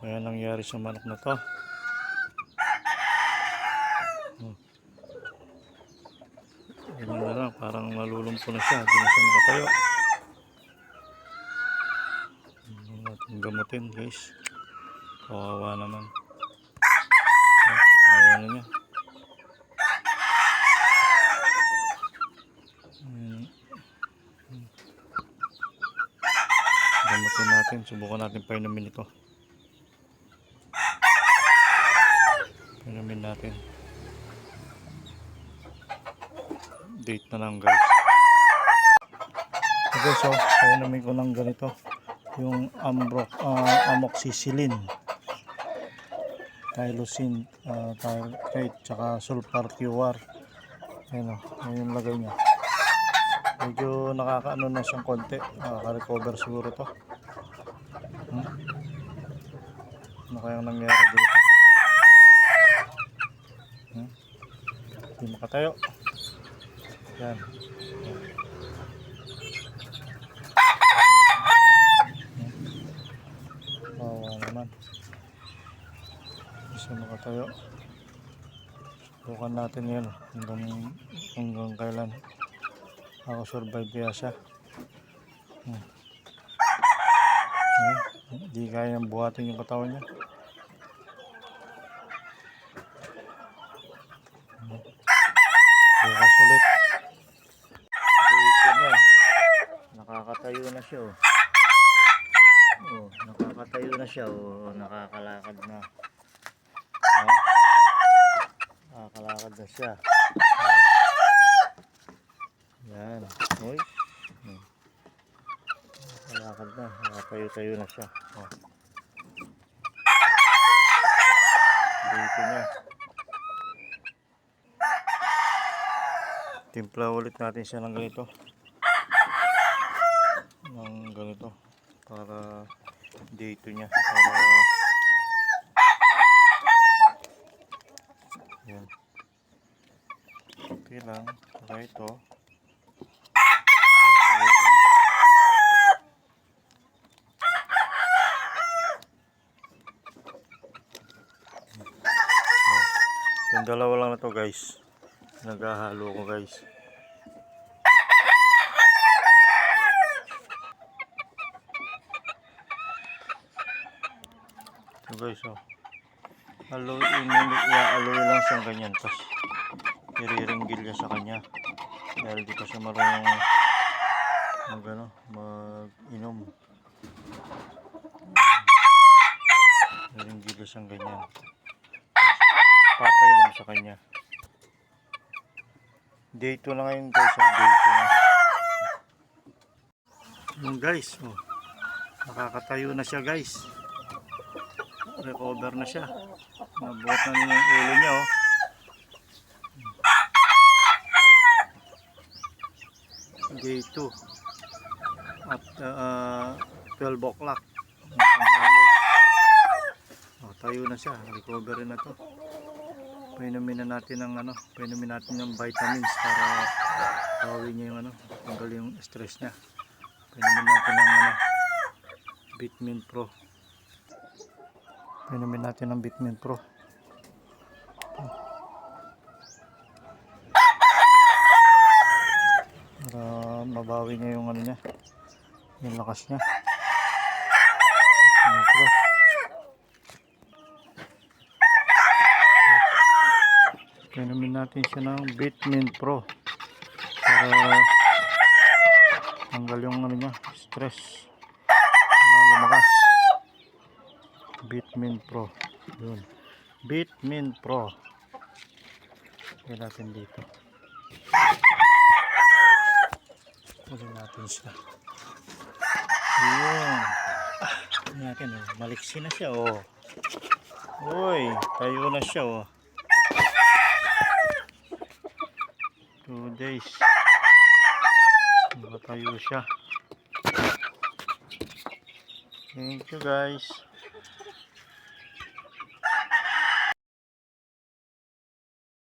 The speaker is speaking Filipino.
Ayan nangyari sa manok na to. Ganyan na lang, parang nalulumpo na siya, hindi na siya makatayo. Hindi natin gamutin guys, kawawa naman. Ayaw na niya. Gamutin natin, subukan natin painumin ito. Painumin natin. Date na lang guys. Okay, so painumin ko ng ganito yung amoxicillin, Tylosin, Tylotrate, tsaka Sulfur-QR. Ayan o, yung lagay niya. Medyo nakakaano na siyang konti, nakaka-recover siguro to. Ano kayang nangyari dito? Hindi makatayo. Yan. Bawa naman. Hindi siya makatayo. Subukan natin yan hanggang kailan ako survive kaya siya. Hindi kaya nang buhatin yung katawan niya. Bukas ulit. Dito na. Nakakatayo na siya oh. Oh, nakakatayo na siya oh. Nakakalakad na. Nakakalakad na siya. Yan. Oy. Nakakalakad na. Nakatayo-tayo na siya. Oh. Dito niya. Timpla ulit natin siya ng ganito. Ng ganito. Para dito niya. Para yan. Okay lang. Saka ito. Yung dalawa lang na to guys. Naghahalo ko guys. So guys oh. Haluin lang siyang ganyan. Tapos iriringgil niya sa kanya. Dahil di pa siya marunong mag-inom. Iriringgil niya siyang ganyan. Papainom sa kanya. Day 2 na ngayon guys. Day 2 na. Yung guys. Oh. Nakakatayo na siya guys. Recover na siya. Nabuhat na niya yung ulo niya oh. Day 2 at 12 o'clock. Oh, tayo na siya. Recover na to. Painumin na natin ng painumin natin ng vitamins para tawin niya yung tanggal yung stress niya. Painumin natin ng Vitamin Pro. Painumin natin ng Vitamin Pro. Para mabawi niya yung niya, yung lakas niya. Vitamin Pro. Painumin natin siya ng Vitamin Pro para tanggal yung niya, stress. Lumakas. Vitamin Pro. Yun. Vitamin Pro. Pwede natin dito. Pwede natin siya. Yun. Natin oh. Maliksi na siya oh. Uy, tayo na siya oh. 2 days. Nakatayo siya. Thank you guys.